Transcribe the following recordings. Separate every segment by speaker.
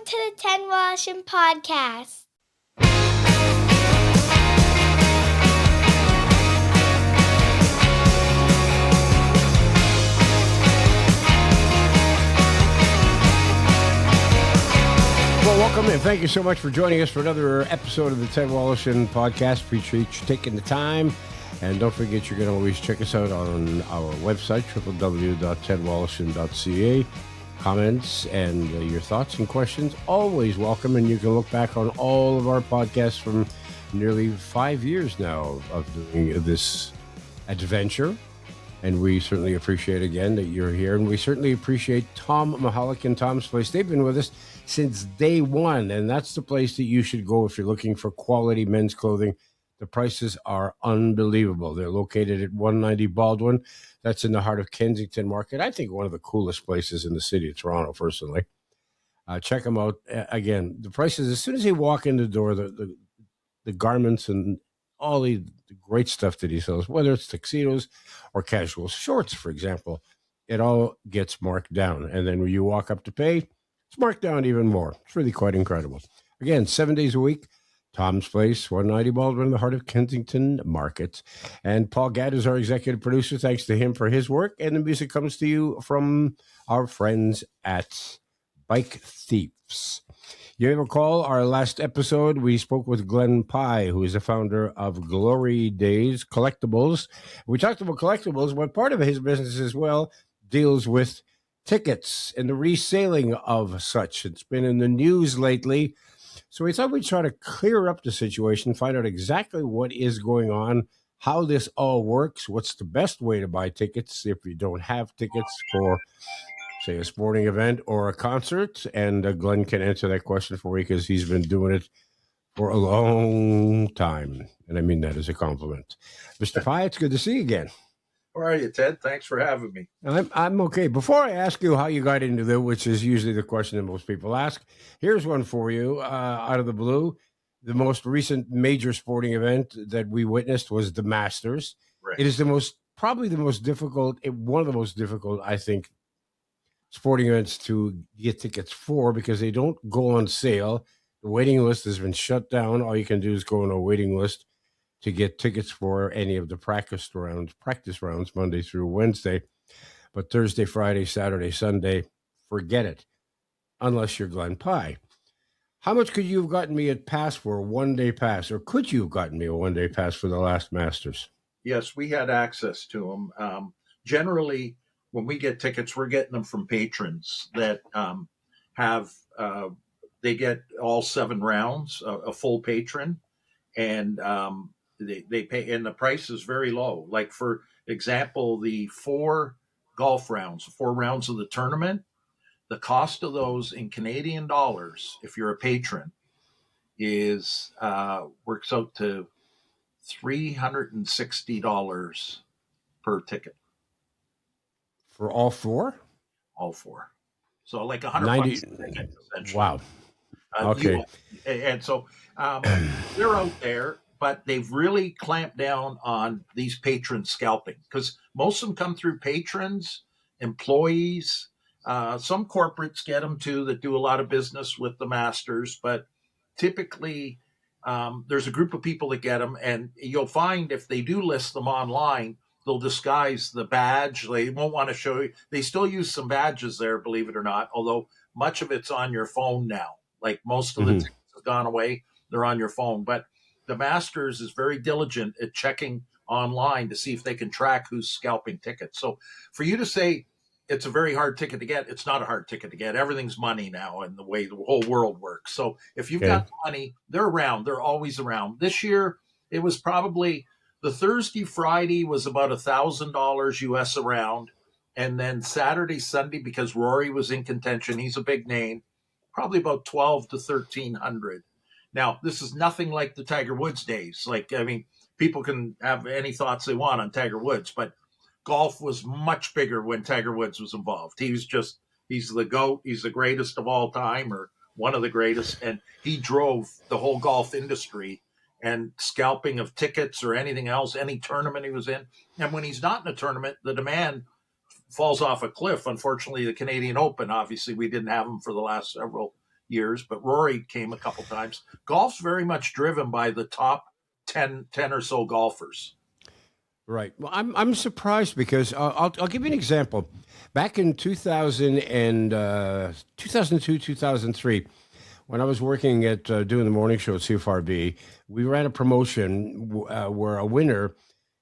Speaker 1: to the 10 Washington Podcast.
Speaker 2: Well, welcome and thank you so much for joining us for another episode of the Ted Wallison Podcast. Appreciate you taking the time. And don't forget, you can always check us out on our website, www.tedwallison.ca. Comments and your thoughts and questions, always welcome. And you can look back on all of our podcasts from nearly 5 years now of doing this adventure. And we certainly appreciate, again, that you're here. And we certainly appreciate Tom Mahalik and Tom's Place. They've been with us since day one. And that's the place that you should go if you're looking for quality men's clothing. The prices are unbelievable. They're located at 190 Baldwin. That's in the heart of Kensington Market. I think one of the coolest places in the city of Toronto, personally. Check them out. Again, the prices, as soon as you walk in the door, the garments and all the great stuff that he sells, whether it's tuxedos or casual shorts, for example, it all gets marked down. And then when you walk up to pay, it's marked down even more. It's really quite incredible. Again, 7 days a week. Tom's Place, 190 Baldwin, in the heart of Kensington Market. And Paul Gadd is our executive producer. Thanks to him for his work. And the music comes to you from our friends at Bike Thieves. You may recall our last episode, we spoke with Glen Pye, who is the founder of Glory Days Collectibles. We talked about collectibles, but part of his business as well deals with tickets and the reselling of such. It's been in the news lately. So we thought we'd try to clear up the situation, find out exactly what is going on, how this all works, what's the best way to buy tickets if you don't have tickets for, say, a sporting event or a concert. And Glenn can answer that question for you because he's been doing it for a long time. And I mean that as a compliment. Mr. Pye, it's good to see you again.
Speaker 3: How are you, Ted? Thanks for having me.
Speaker 2: I'm okay. Before I ask you how you got into it, which is usually the question that most people ask, here's one for you out of the blue. The most recent major sporting event that we witnessed was the Masters.
Speaker 3: Right.
Speaker 2: It is probably the most difficult, one of the most difficult, I think, sporting events to get tickets for because they don't go on sale. The waiting list has been shut down. All you can do is go on a waiting list to get tickets for any of the practice rounds, Monday through Wednesday. But Thursday, Friday, Saturday, Sunday, forget it, unless you're Glen Pye. How much could you have gotten me a pass for a one-day pass, or could you have gotten me a one-day pass for the last Masters?
Speaker 3: Yes, we had access to them. Generally, when we get tickets, we're getting them from patrons that they get all 7 rounds, a full patron, and they pay, and the price is very low. Like, for example, the 4 golf rounds, 4 rounds of the tournament, the cost of those in Canadian dollars, if you're a patron, is works out to $360 per ticket.
Speaker 2: For all 4?
Speaker 3: All 4. So like $100
Speaker 2: $90.
Speaker 3: a ticket, essentially.
Speaker 2: Wow. Okay.
Speaker 3: And so they're out there, but they've really clamped down on these patron scalping because most of them come through patrons, employees. Some corporates get them too that do a lot of business with the Masters, but typically there's a group of people that get them, and you'll find if they do list them online, they'll disguise the badge. They won't want to show you. They still use some badges there, believe it or not, although much of it's on your phone now. Like most of the tickets have gone away, they're on your phone. But the Masters is very diligent at checking online to see if they can track who's scalping tickets. So for you to say it's a very hard ticket to get, it's not a hard ticket to get. Everything's money now and the way the whole world works. So if you've got money, they're around. They're always around. This year, it was probably the Thursday, Friday was about $1,000 US around. And then Saturday, Sunday, because Rory was in contention, he's a big name, probably about 12 to 1,300. Now, this is nothing like the Tiger Woods days. Like, I mean, people can have any thoughts they want on Tiger Woods, but golf was much bigger when Tiger Woods was involved. He's the GOAT. He's the greatest of all time, or one of the greatest. And he drove the whole golf industry and scalping of tickets or anything else, any tournament he was in. And when he's not in a tournament, the demand falls off a cliff. Unfortunately, the Canadian Open, obviously, we didn't have him for the last several years, but Rory came a couple times. Golf's very much driven by the top 10 or so golfers.
Speaker 2: Right. Well, I'm surprised because I'll give you an example. Back in 2002, 2003, when I was working at doing the morning show at CFRB, we ran a promotion where a winner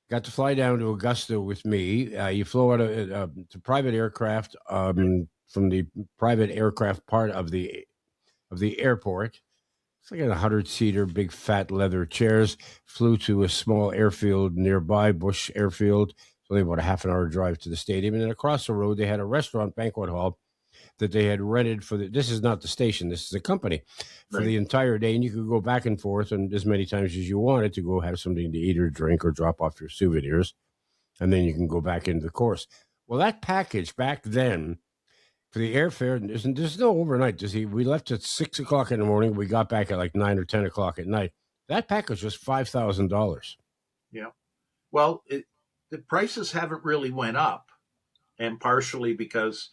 Speaker 2: got to fly down to Augusta with me. You flew out a private aircraft from the private aircraft part of the airport. It's like a 100-seater, big fat leather chairs. Flew to a small airfield nearby, Bush Airfield. It's only about a half an hour drive to the stadium. And then across the road, they had a restaurant banquet hall that they had rented for this is not the station, this is the company for
Speaker 3: Right.
Speaker 2: the entire day. And you could go back and forth and as many times as you wanted to go have something to eat or drink or drop off your souvenirs. And then you can go back into the course. Well, that package back then for the airfare, there's no overnight. We left at 6 o'clock in the morning. We got back at like 9 or 10 o'clock at night. That package was $5,000.
Speaker 3: Yeah. Well, the prices haven't really went up, and partially because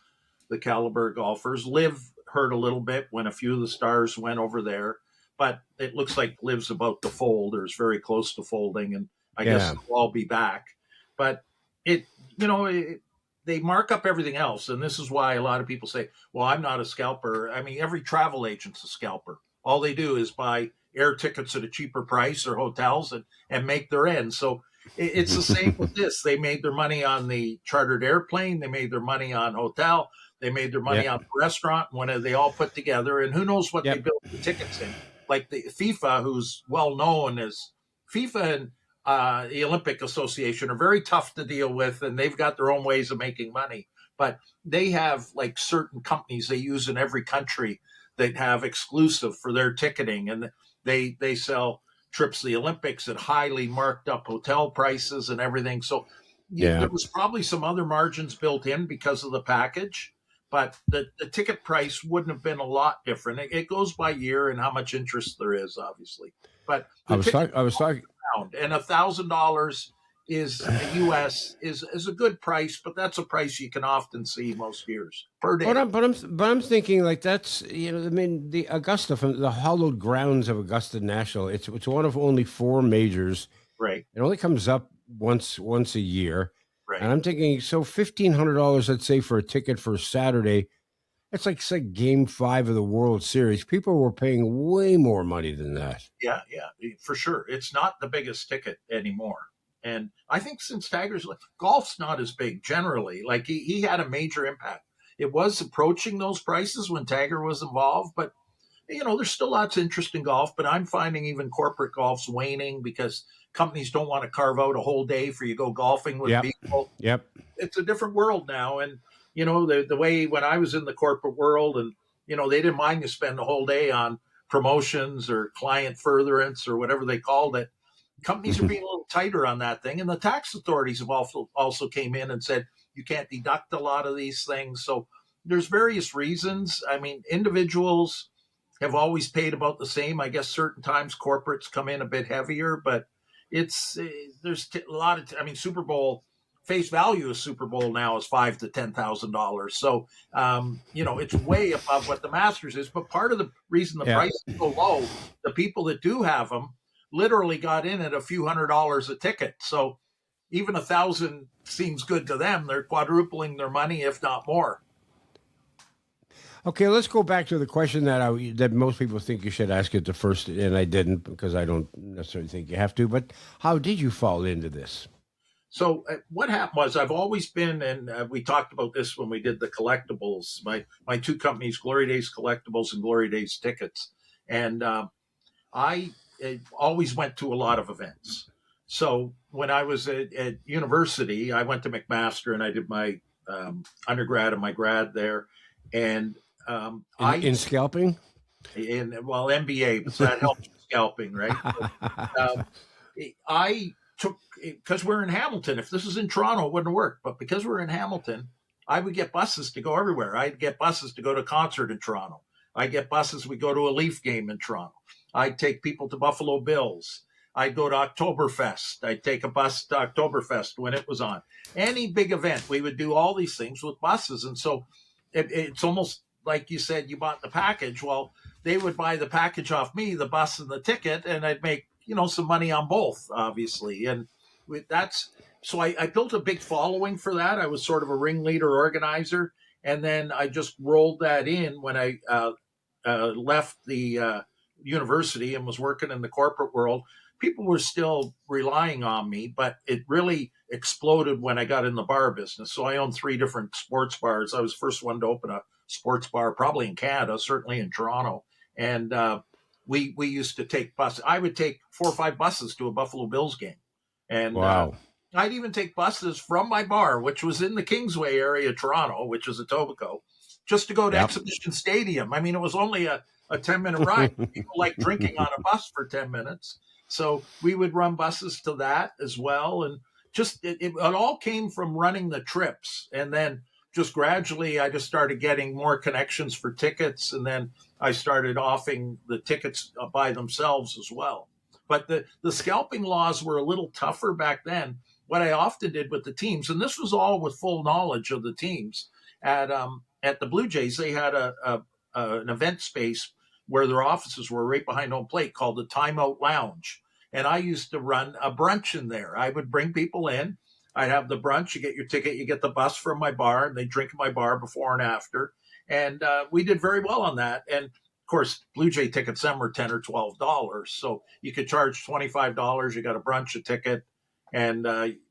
Speaker 3: the caliber golfers. Liv hurt a little bit when a few of the stars went over there, but it looks like Liv's about to fold or is very close to folding, and I guess they'll all be back. But it, they mark up everything else, and this is why a lot of people say, "Well, I'm not a scalper." I mean, every travel agent's a scalper. All they do is buy air tickets at a cheaper price or hotels and make their end. So it's the same with this. They made their money on the chartered airplane. They made their money on hotel. They made their money on the restaurant. When they all put together, and who knows what they built the tickets in. Like the FIFA, who's well known as FIFA and the Olympic Association are very tough to deal with, and they've got their own ways of making money. But they have like certain companies they use in every country that have exclusive for their ticketing, and they sell trips to the Olympics at highly marked up hotel prices and everything. So there was probably some other margins built in because of the package, but the ticket price wouldn't have been a lot different. It goes by year and how much interest there is, obviously. But
Speaker 2: I was talking,
Speaker 3: and $1,000 is US is a good price, but that's a price you can often see most years per day.
Speaker 2: But I'm thinking like that's I mean the Augusta from the hallowed grounds of Augusta National. It's one of only 4 majors.
Speaker 3: Right.
Speaker 2: It only comes up once a year.
Speaker 3: Right.
Speaker 2: And I'm thinking so $1,500, let's say, for a ticket for Saturday. It's like Game 5 of the World Series. People were paying way more money than that.
Speaker 3: Yeah, for sure. It's not the biggest ticket anymore. And I think since Tiger's golf's not as big generally. Like he had a major impact. It was approaching those prices when Tiger was involved, but there's still lots of interest in golf. But I'm finding even corporate golf's waning because companies don't want to carve out a whole day for you to go golfing with people.
Speaker 2: Yep.
Speaker 3: It's a different world now, and the way when I was in the corporate world, and they didn't mind you spend the whole day on promotions or client furtherance or whatever they called it. Companies are being a little tighter on that thing, and the tax authorities have also came in and said you can't deduct a lot of these things. So there's various reasons. I mean, individuals have always paid about the same. I guess certain times corporates come in a bit heavier, but there's a lot of. I mean, Super Bowl face value of Super Bowl now is $5,000 to $10,000. So it's way above what the Masters is. But part of the reason the price is so low, the people that do have them literally got in at a few $100s a ticket. So even 1,000 seems good to them. They're quadrupling their money, if not more.
Speaker 2: Okay, let's go back to the question that most people think you should ask at the first, and I didn't because I don't necessarily think you have to. But how did you fall into this?
Speaker 3: So what happened was I've always been, and we talked about this when we did the collectibles. My 2 companies, Glory Days Collectibles and Glory Days Tickets, and I always went to a lot of events. So when I was at university, I went to McMaster and I did my undergrad and my grad there. And
Speaker 2: in scalping?
Speaker 3: MBA, but so that helps with scalping, right? But, I took, because we're in Hamilton. If this was in Toronto, it wouldn't work. But because we're in Hamilton, I would get buses to go everywhere. I'd get buses to go to a concert in Toronto. I'd get buses, we go to a Leaf game in Toronto. I'd take people to Buffalo Bills. I'd go to Oktoberfest. I'd take a bus to Oktoberfest when it was on. Any big event, we would do all these things with buses. And so it's almost like you said, you bought the package. Well, they would buy the package off me, the bus and the ticket, and I'd make, some money on both, obviously. And that's so I built a big following for that. I was sort of a ringleader organizer. And then I just rolled that in when I left the university and was working in the corporate world. People were still relying on me, but it really exploded when I got in the bar business. So I owned 3 different sports bars. I was the first one to open a sports bar, probably in Canada, certainly in Toronto. And we used to take buses. I would take 4 or 5 buses to a Buffalo Bills game. And
Speaker 2: Wow.
Speaker 3: I'd even take buses from my bar, which was in the Kingsway area of Toronto, which is Etobicoke, just to go to Exhibition Stadium. I mean, it was only a 10-minute ride. People like drinking on a bus for 10 minutes. So we would run buses to that as well. And just it all came from running the trips. And then just gradually, I just started getting more connections for tickets. And then I started offering the tickets by themselves as well. But the scalping laws were a little tougher back then. What I often did with the teams, and this was all with full knowledge of the teams, at the Blue Jays, they had an event space where their offices were right behind home plate called the Timeout Lounge. And I used to run a brunch in there. I would bring people in. I'd have the brunch. You get your ticket. You get the bus from my bar, and they drink at my bar before and after. And we did very well on that. And of course, Blue Jay tickets then were $10 or $12. So you could charge $25. You got a brunch, a ticket, and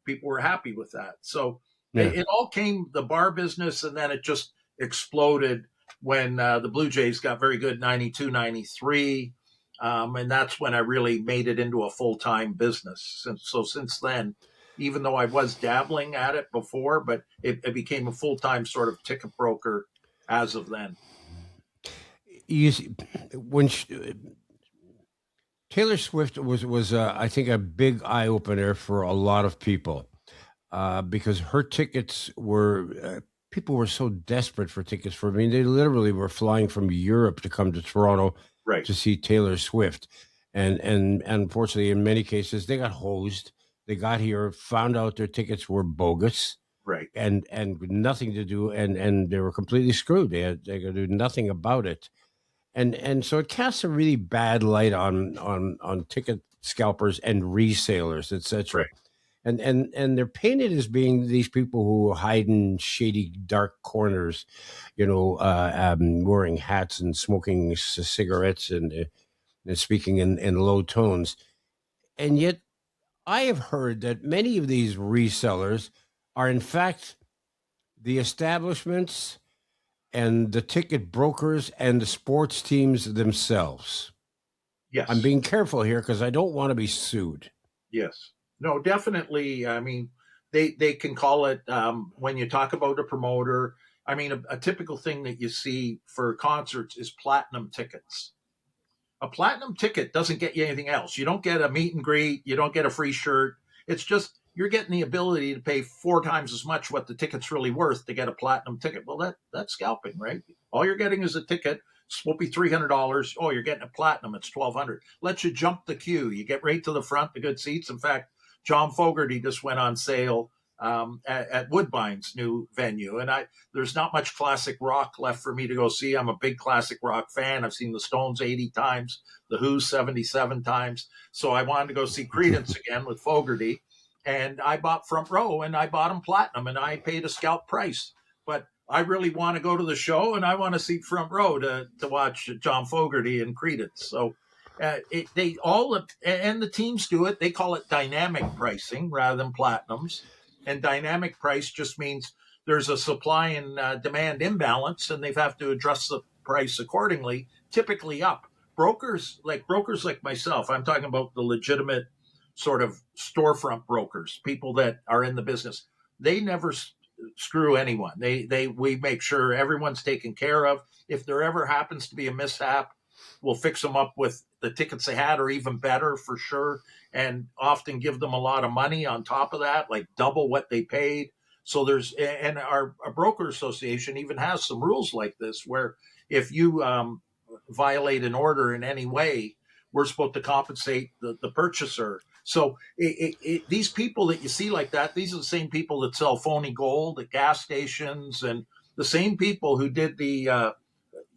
Speaker 3: people were happy with that. So it all came, the bar business, and then it just exploded when the Blue Jays got very good 92, 93. And that's when I really made it into a full-time business. So since then, even though I was dabbling at it before, but it became a full-time sort of ticket broker as of then.
Speaker 2: You see, when Taylor Swift was I think a big eye opener for a lot of people because her tickets were people were so desperate for tickets for. I mean, they literally were flying from Europe to come to Toronto to see Taylor Swift, and unfortunately, in many cases, they got hosed. They got here, found out their tickets were bogus, and nothing to do, and they were completely screwed. They could do nothing about it. And so it casts a really bad light on ticket scalpers and resellers, etc. And they're painted as being these people who hide in shady, dark corners, wearing hats and smoking cigarettes and speaking in low tones. And yet, I have heard that many of these resellers are, in fact, the establishments and the ticket brokers and the sports teams themselves.
Speaker 3: Yes.
Speaker 2: I'm being careful here because I don't want to be sued.
Speaker 3: Yes. No, definitely. I mean, they can call it, when you talk about a promoter, I mean, a typical thing that you see for concerts is platinum tickets. A platinum ticket doesn't get you anything else. You don't get a meet and greet. You don't get a free shirt. It's just you're getting the ability to pay 4 times as much what the ticket's really worth to get a platinum ticket. Well, that's scalping, right? All you're getting is a ticket. It won't be $300. Oh, you're getting a platinum. It's $1,200. Let you jump the queue. You get right to the front, the good seats. In fact, John Fogerty just went on sale at Woodbine's new venue. And there's not much classic rock left for me to go see. I'm a big classic rock fan. I've seen the Stones 80 times, the Who 77 times. So I wanted to go see Creedence again with Fogerty. And I bought front row, and I bought them platinum, and I paid a scalp price. But I really want to go to the show, and I want to see front row to watch John Fogerty and Creedence. So they all, and the teams do it. They call it dynamic pricing rather than platinums. And dynamic price just means there's a supply and demand imbalance, and they have to address the price accordingly, typically up. Brokers like myself, I'm talking about the legitimate sort of storefront brokers, people that are in the business. They never screw anyone. We make sure everyone's taken care of. If there ever happens to be a mishap, we'll fix them up with the tickets they had, or even better for sure, and often give them a lot of money on top of that, like double what they paid. So and our broker association even has some rules like this, where if you violate an order in any way, we're supposed to compensate the purchaser. So these people that you see like that, these are the same people that sell phony gold at gas stations, and the same people who did the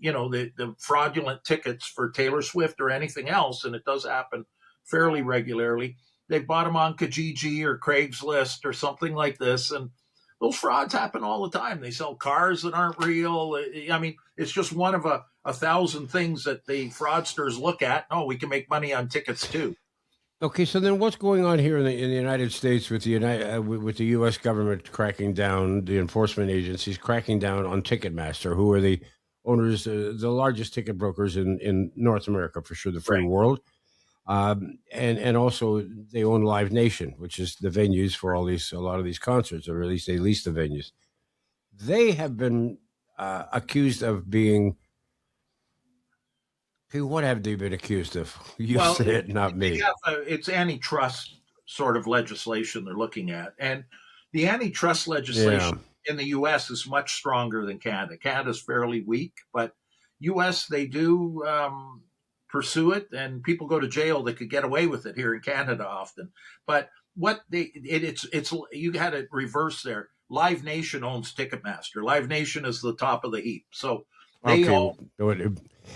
Speaker 3: the fraudulent tickets for Taylor Swift or anything else, and it does happen fairly regularly. They've bought them on Kijiji or Craigslist or something like this, and those frauds happen all the time. They sell cars that aren't real. I mean, it's just one of a thousand things that the fraudsters look at. Oh, we can make money on tickets too.
Speaker 2: Okay, so then what's going on here in the United States with with the U.S. government cracking down, the enforcement agencies cracking down on Ticketmaster, who are the owners, the largest ticket brokers in North America, for sure, the free
Speaker 3: Right.
Speaker 2: world, and also they own Live Nation, which is the venues for a lot of these concerts, or at least they lease the venues. They have been accused of being. What have they been accused of? You
Speaker 3: Well,
Speaker 2: say it, not me.
Speaker 3: it's antitrust sort of legislation they're looking at, and the antitrust
Speaker 2: Yeah.
Speaker 3: legislation in the U.S. is much stronger than Canada. Canada's fairly weak, but U.S. they do pursue it, and people go to jail that could get away with it here in Canada often. But it's you had it reverse there. Live Nation owns Ticketmaster. Live Nation is the top of the heap, so they
Speaker 2: Okay,
Speaker 3: own.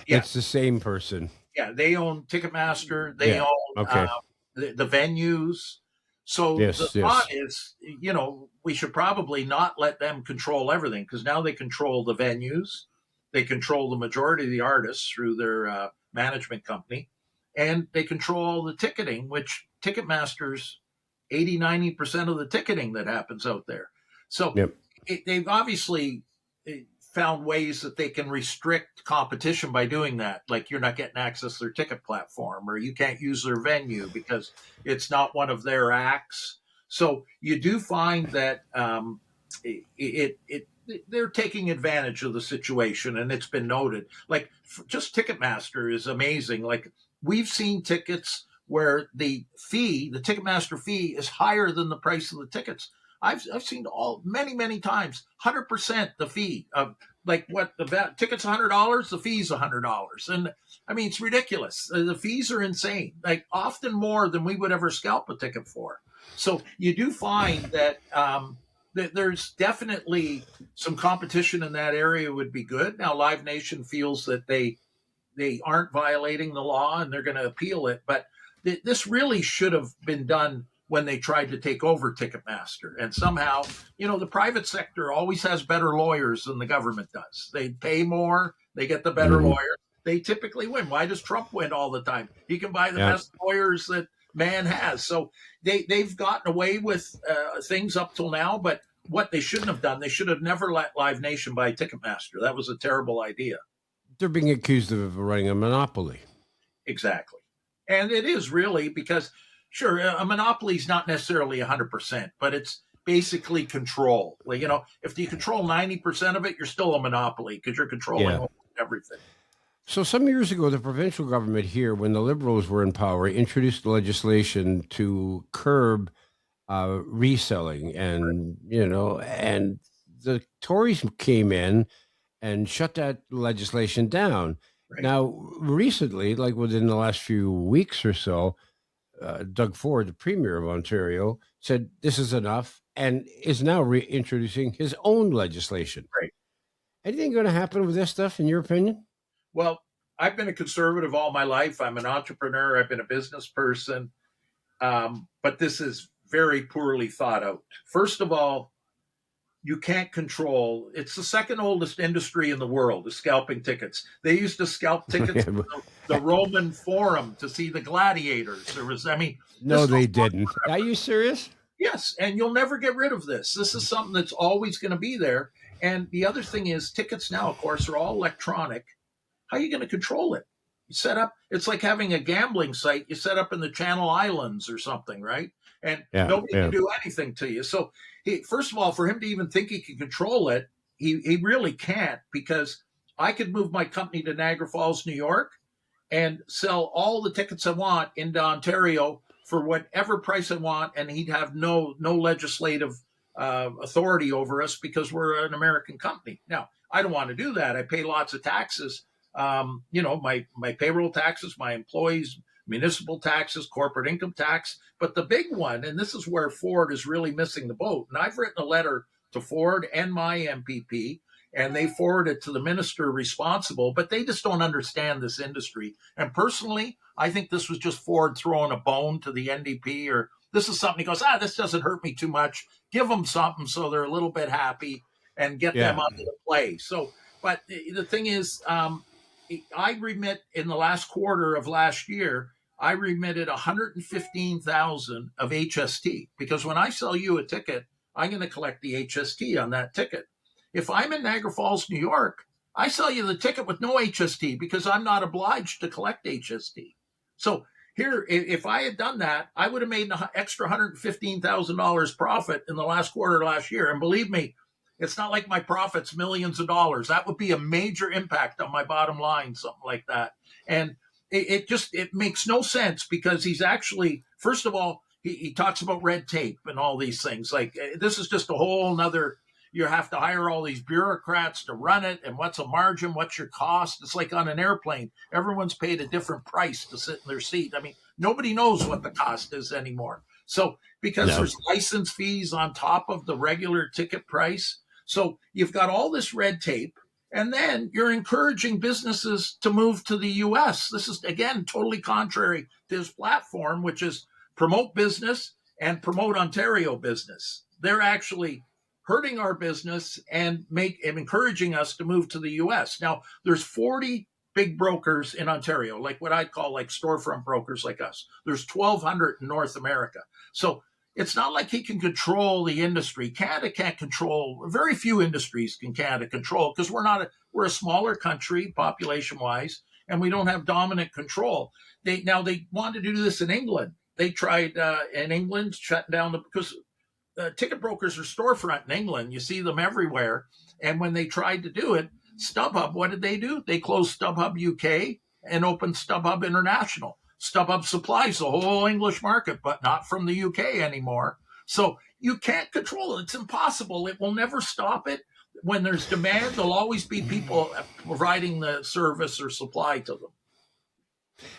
Speaker 3: Yeah,
Speaker 2: it's the same person.
Speaker 3: yeah, they own Ticketmaster. They
Speaker 2: Yeah.
Speaker 3: own
Speaker 2: Okay.
Speaker 3: the venues. So the
Speaker 2: Yes.
Speaker 3: thought
Speaker 2: Yes.
Speaker 3: is, we should probably not let them control everything, because now they control the venues. They control the majority of the artists through their management company, and they control all the ticketing, which Ticketmaster's 80-90% of the ticketing that happens out there. So
Speaker 2: Yep.
Speaker 3: they've obviously found ways that they can restrict competition by doing that. Like, you're not getting access to their ticket platform, or you can't use their venue because it's not one of their acts. So you do find that they're taking advantage of the situation, and it's been noted. Like, just Ticketmaster is amazing. Like, we've seen tickets where the Ticketmaster fee is higher than the price of the tickets. I've seen many times 100% the fee of, like, what the ticket's $100, the fee's $100, and I mean, it's ridiculous. The fees are insane, like often more than we would ever scalp a ticket for. So you do find that that there's definitely some competition in that area would be good. Now, Live Nation feels that they aren't violating the law and they're going to appeal it, but this really should have been done when they tried to take over Ticketmaster. And somehow, the private sector always has better lawyers than the government does. They pay more, they get the better
Speaker 2: Mhm.
Speaker 3: lawyers. They typically win. Why does Trump win all the time? He can buy the
Speaker 2: Yeah.
Speaker 3: best lawyers that man has. So they've gotten away with things up till now, but what they shouldn't have done, they should have never let Live Nation buy Ticketmaster. That was a terrible idea.
Speaker 2: They're being accused of running a monopoly.
Speaker 3: Exactly. And it is really, because, sure, a monopoly is not necessarily 100%, but it's basically control. Like, if you control 90% of it, you're still a monopoly because you're controlling
Speaker 2: Yeah.
Speaker 3: almost everything.
Speaker 2: So some years ago, the provincial government here, when the Liberals were in power, introduced legislation to curb reselling, and and the Tories came in and shut that legislation down.
Speaker 3: Right.
Speaker 2: Now, recently, like within the last few weeks or so, Doug Ford, the Premier of Ontario, said this is enough and is now reintroducing his own legislation.
Speaker 3: Right.
Speaker 2: Anything going to happen with this stuff, in your opinion?
Speaker 3: Well, I've been a conservative all my life. I'm an entrepreneur. I've been a business person. But this is very poorly thought out. First of all, you can't control. It's the second oldest industry in the world, is scalping tickets. They used to scalp tickets
Speaker 2: Yeah,
Speaker 3: to the Roman Forum to see the gladiators.
Speaker 2: no,
Speaker 3: this
Speaker 2: they didn't. Are you serious?
Speaker 3: Yes, and you'll never get rid of this. This is something that's always going to be there. And the other thing is, tickets now, of course, are all electronic. How are you going to control it? You set up, it's like having a gambling site you set up in the Channel Islands or something, right? And
Speaker 2: Yeah,
Speaker 3: nobody
Speaker 2: yeah.
Speaker 3: can do anything to you. So, first of all, for him to even think he can control it, he really can't, because I could move my company to Niagara Falls, New York, and sell all the tickets I want into Ontario for whatever price I want, and he'd have no legislative authority over us because we're an American company. Now, I don't want to do that. I pay lots of taxes. My payroll taxes, my employees' municipal taxes, corporate income tax. But the big one, and this is where Ford is really missing the boat, and I've written a letter to Ford and my MPP, and they forward it to the minister responsible, but they just don't understand this industry. And personally, I think this was just Ford throwing a bone to the NDP, or this is something he goes, this doesn't hurt me too much. Give them something so they're a little bit happy and get them
Speaker 2: Yeah.
Speaker 3: onto the play. So, but the thing is, I remit in the last quarter of last year, I remitted 115,000 of HST, because when I sell you a ticket, I'm going to collect the HST on that ticket. If I'm in Niagara Falls, New York, I sell you the ticket with no HST because I'm not obliged to collect HST. So here, if I had done that, I would have made an extra $115,000 profit in the last quarter of last year. And believe me, it's not like my profit's millions of dollars. That would be a major impact on my bottom line, something like that. And it makes no sense, because he's actually, first of all, he talks about red tape and all these things. Like, this is just a whole nother, you have to hire all these bureaucrats to run it. And what's a margin? What's your cost? It's like on an airplane. Everyone's paid a different price to sit in their seat. I mean, nobody knows what the cost is anymore. So because there's license fees on top of the regular ticket price. So you've got all this red tape. And then you're encouraging businesses to move to the U.S. This is, again, totally contrary to his platform, which is promote business and promote Ontario business. They're actually hurting our business and encouraging us to move to the U.S. Now, there's 40 big brokers in Ontario, like what I'd call like storefront brokers like us. There's 1,200 in North America. So it's not like he can control the industry. Canada can't control, very few industries can Canada control, because we're a smaller country population wise, and we don't have dominant control. They want to do this in England. They tried in England, shutting down because ticket brokers are storefront in England. You see them everywhere. And when they tried to do it, StubHub, what did they do? They closed StubHub UK and opened StubHub International. StubHub supplies the whole English market, but not from the UK anymore. So you can't control it. It's impossible. It will never stop it. When there's demand, there'll always be people providing the service or supply to them.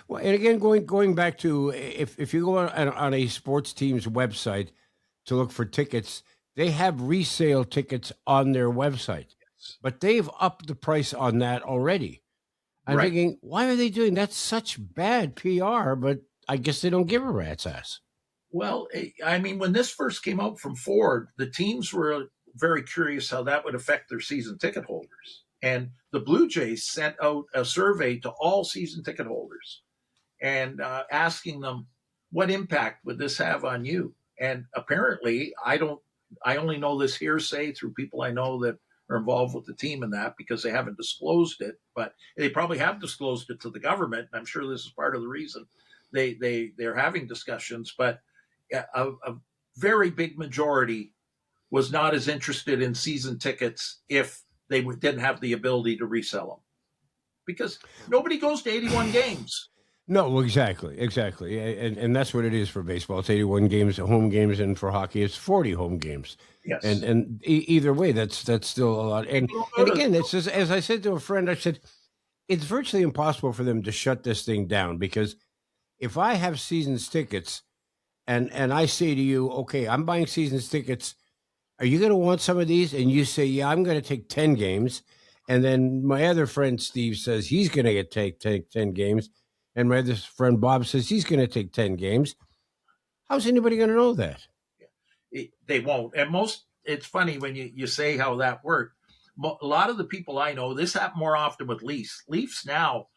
Speaker 2: Well, and again, going back to, if you go on a sports team's website to look for tickets, they have resale tickets on their website, but they've upped the price on that already. I'm thinking, why are they doing that? Such bad PR, but I guess they don't give a rat's ass.
Speaker 3: Well, I mean, when this first came out from Ford, the teams were very curious how that would affect their season ticket holders. And the Blue Jays sent out a survey to all season ticket holders and asking them, what impact would this have on you? And apparently, I only know this hearsay through people I know that are involved with the team in that, because they haven't disclosed it, but they probably have disclosed it to the government. And I'm sure this is part of the reason they're having discussions, but a very big majority was not as interested in season tickets if they didn't have the ability to resell them, because nobody goes to 81 games.
Speaker 2: No, well, exactly. And that's what it is for baseball. It's 81 games, home games, and for hockey, it's 40 home games.
Speaker 3: Yes.
Speaker 2: And either way, that's still a lot. And again, it's just, as I said to a friend, I said, it's virtually impossible for them to shut this thing down, because if I have seasons tickets and I say to you, okay, I'm buying seasons tickets, are you going to want some of these? And you say, yeah, I'm going to take 10 games. And then my other friend, Steve, says he's going to take 10 games. And my other friend, Bob, says he's going to take 10 games. How's anybody going to know that?
Speaker 3: They won't. And it's funny when you say how that worked. A lot of the people I know, this happened more often with Leafs. Leafs now,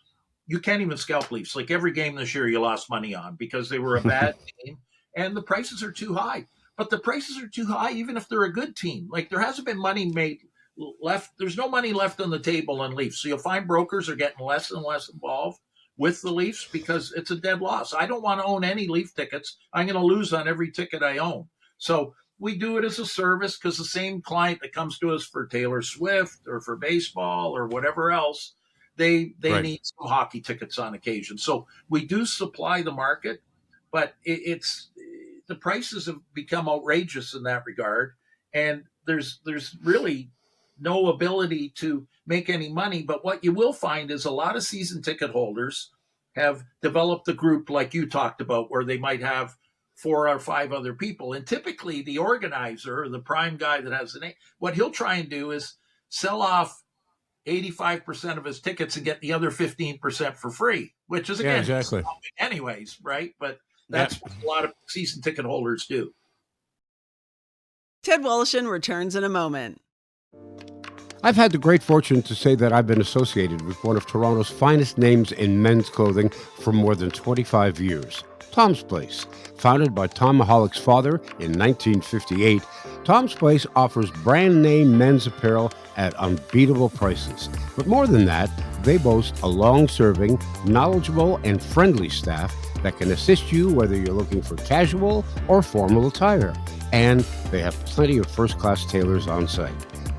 Speaker 3: you can't even scalp Leafs. Like every game this year, you lost money on because they were a bad team and the prices are too high. But the prices are too high even if they're a good team. Like there hasn't been money made left. There's no money left on the table on Leafs. So you'll find brokers are getting less and less involved with the Leafs because it's a dead loss. I don't want to own any Leaf tickets. I'm going to lose on every ticket I own. So we do it as a service because the same client that comes to us for Taylor Swift or for baseball or whatever else, they need some hockey tickets on occasion. So we do supply the market, but it's the prices have become outrageous in that regard. And there's really no ability to make any money. But what you will find is a lot of season ticket holders have developed a group like you talked about, where they might have 4 or 5 other people. And typically the organizer or the prime guy that has the name, what he'll try and do is sell off 85% of his tickets and get the other 15% for free, which is,
Speaker 2: Yeah,
Speaker 3: again,
Speaker 2: exactly.
Speaker 3: anyways, right? But
Speaker 2: Yeah.
Speaker 3: that's what a lot of season ticket holders do.
Speaker 4: Ted Woloshyn returns in a moment.
Speaker 2: I've had the great fortune to say that I've been associated with one of Toronto's finest names in men's clothing for more than 25 years. Tom's Place. Founded by Tom Mahalick's father in 1958, Tom's Place offers brand name men's apparel at unbeatable prices. But more than that, they boast a long-serving, knowledgeable, and friendly staff that can assist you whether you're looking for casual or formal attire. And they have plenty of first-class tailors on site.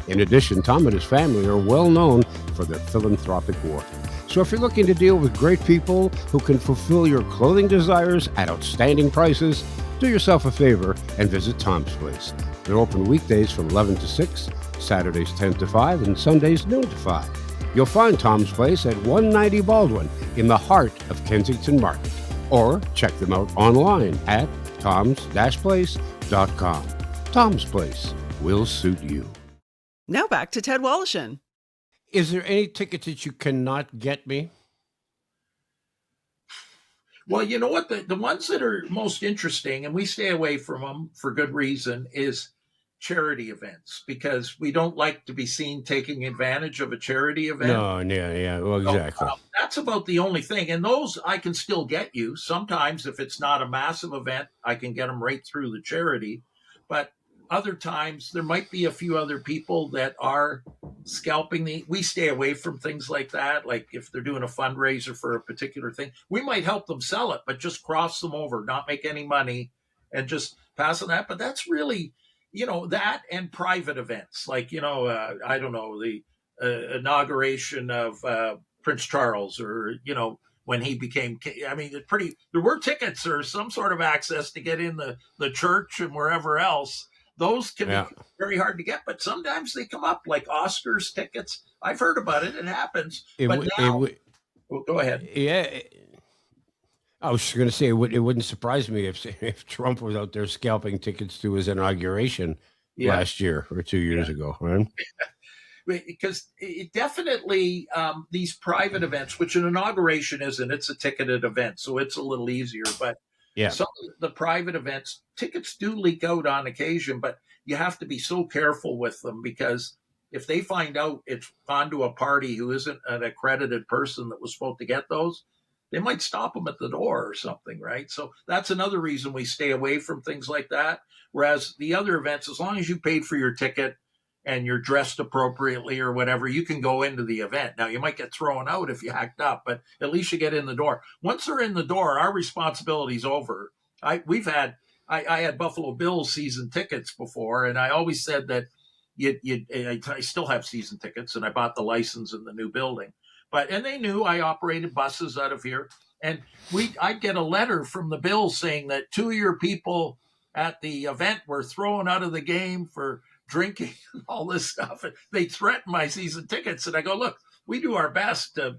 Speaker 2: In addition, Tom and his family are well known for their philanthropic work. So if you're looking to deal with great people who can fulfill your clothing desires at outstanding prices, do yourself a favor and visit Tom's Place. They're open weekdays from 11 to 6, Saturdays 10 to 5, and Sundays noon to 5. You'll find Tom's Place at 190 Baldwin in the heart of Kensington Market. Or check them out online at toms-place.com. Tom's Place will suit you.
Speaker 4: Now back to Ted Woloshyn.
Speaker 2: Is there any tickets that you cannot get me?
Speaker 3: Well, you know what? The ones that are most interesting, and we stay away from them for good reason, is charity events, because we don't like to be seen taking advantage of a charity event.
Speaker 2: No, yeah. Well, exactly.
Speaker 3: So, that's about the only thing. And those I can still get you. Sometimes, if it's not a massive event, I can get them right through the charity. But other times, there might be a few other people that are scalping we stay away from things like that. Like if they're doing a fundraiser for a particular thing, we might help them sell it, but just cross them over, not make any money, and just pass on that. But that's really, that and private events, like, I don't know, the inauguration of Prince Charles, or, when he became king. I mean, there were tickets or some sort of access to get in the church and wherever else. Those can be very hard to get, but sometimes they come up, like Oscars tickets. I've heard about it. It happens. But now, go ahead.
Speaker 2: Yeah. I was going to say, it wouldn't surprise me if Trump was out there scalping tickets to his inauguration last year or 2 years ago, right?
Speaker 3: Because it definitely, these private events, which an inauguration isn't, it's a ticketed event, so it's a little easier. But some of the private events, tickets do leak out on occasion, but you have to be so careful with them, because if they find out it's gone to a party who isn't an accredited person that was supposed to get those, they might stop them at the door or something, right? So that's another reason we stay away from things like that. Whereas the other events, as long as you paid for your ticket and you're dressed appropriately or whatever, you can go into the event. Now, you might get thrown out if you hacked up, but at least you get in the door. Once they're in the door, our responsibility's over. I had Buffalo Bills season tickets before, and I always said that I still have season tickets, and I bought the license in the new building. And they knew I operated buses out of here, and I'd get a letter from the Bills saying that 2 of your people at the event were thrown out of the game for drinking and all this stuff. And they threatened my season tickets, and I go, look, we do our best to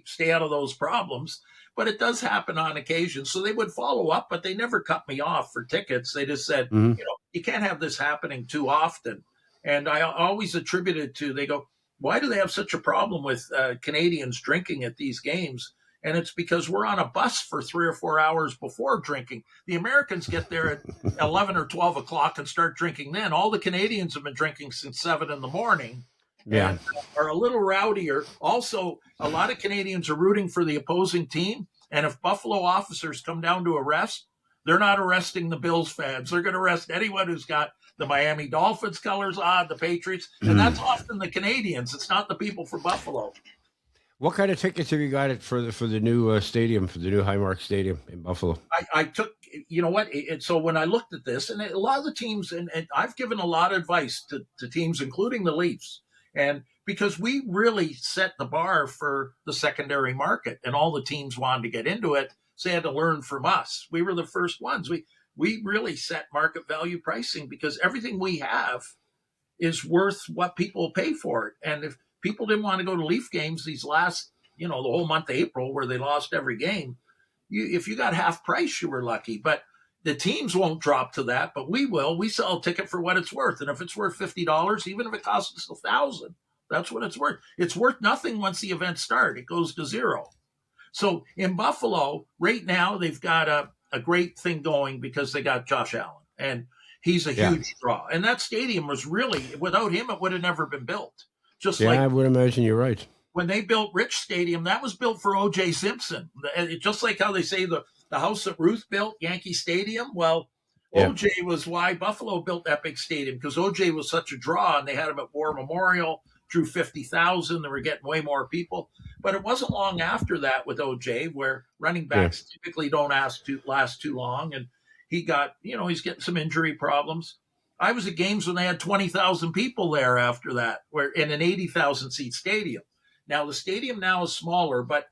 Speaker 3: stay out of those problems, but it does happen on occasion. So they would follow up, but they never cut me off for tickets. They just said, you can't have this happening too often. And I always attributed to, they go, why do they have such a problem with Canadians drinking at these games? And it's because we're on a bus for 3 or 4 hours before drinking. The Americans get there at 11 or 12 o'clock and start drinking then. All the Canadians have been drinking since 7 in the morning and are a little rowdier. Also, a lot of Canadians are rooting for the opposing team. And if Buffalo officers come down to arrest, they're not arresting the Bills fans. They're going to arrest anyone who's got the Miami Dolphins colors on, the Patriots. And that's often the Canadians. It's not the people from Buffalo.
Speaker 2: What kind of tickets have you got for the new stadium, for the new Highmark Stadium in Buffalo?
Speaker 3: I took, you know what? So when I looked at this, and a lot of the teams, and I've given a lot of advice to teams, including the Leafs, and because we really set the bar for the secondary market, and all the teams wanted to get into it, so they had to learn from us. We were the first ones. We really set market value pricing, because everything we have is worth what people pay for it. And if people didn't want to go to Leaf games these last, the whole month of April, where they lost every game, if you got half price, you were lucky. But the teams won't drop to that, but we will. We sell a ticket for what it's worth. And if it's worth $50, even if it costs us $1,000, that's what it's worth. It's worth nothing once the events start. It goes to zero. So in Buffalo, right now, they've got a great thing going because they got Josh Allen. And he's a huge draw. And that stadium was really, without him, it would have never been built. Just like
Speaker 2: I would imagine you're right.
Speaker 3: When they built Rich Stadium, that was built for O.J. Simpson. Just like how they say the house that Ruth built, Yankee Stadium. Well, O.J. was why Buffalo built that big stadium, because O.J. was such a draw, and they had him at War Memorial, drew 50,000. They were getting way more people. But it wasn't long after that with O.J., where running backs typically don't last too long. And he got, he's getting some injury problems. I was at games when they had 20,000 people there after that, where in an 80,000 seat stadium. Now, the stadium now is smaller, but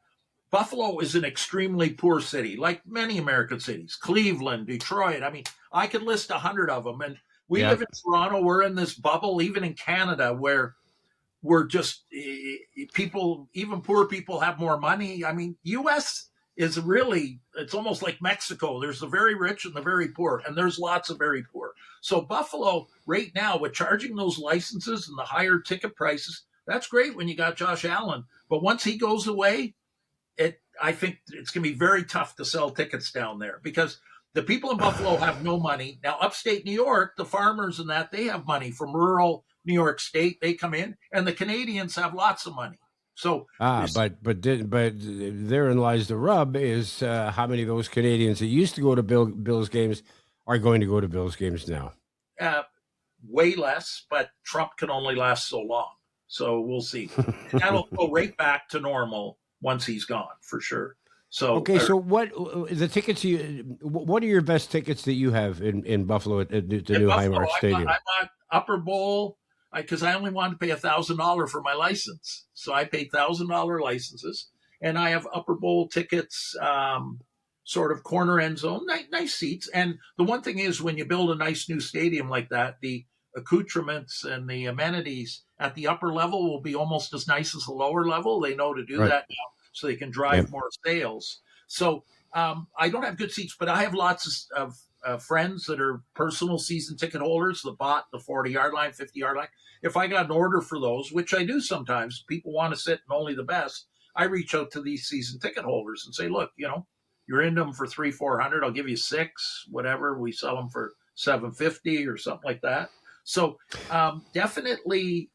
Speaker 3: Buffalo is an extremely poor city, like many American cities. Cleveland, Detroit. I mean, I could list 100 of them. And we live in Toronto. We're in this bubble, even in Canada, where we're just people, even poor people have more money. I mean, U.S. is really, it's almost like Mexico. There's the very rich and the very poor, and there's lots of very poor. So Buffalo right now, with charging those licenses and the higher ticket prices, that's great when you got Josh Allen. But once he goes away, I think it's going to be very tough to sell tickets down there, because the people in Buffalo have no money. Now, upstate New York, the farmers and that, they have money from rural New York State. They come in, and the Canadians have lots of money. So,
Speaker 2: but therein lies the rub: is how many of those Canadians that used to go to Bills games are going to go to Bills games now?
Speaker 3: Way less, but Trump can only last so long. So we'll see. That'll go right back to normal once he's gone, for sure. So
Speaker 2: okay, so what the tickets what are your best tickets that you have in Buffalo at the new Highmark Stadium?
Speaker 3: I bought Upper Bowl because I only wanted to pay $1,000 for my license, so I paid $1,000 licenses, and I have Upper Bowl tickets, sort of corner end zone, nice seats. And the one thing is, when you build a nice new stadium like that, the accoutrements and the amenities at the upper level will be almost as nice as the lower level. They know to do that now, so they can drive more sales. So I don't have good seats, but I have lots of friends that are personal season ticket holders that bought the 40-yard line, 50-yard line. If I got an order for those, which I do sometimes, people want to sit in only the best, I reach out to these season ticket holders and say, look, you're in them for $300-400. I'll give you 6, whatever. We sell them for $750 or something like that. So definitely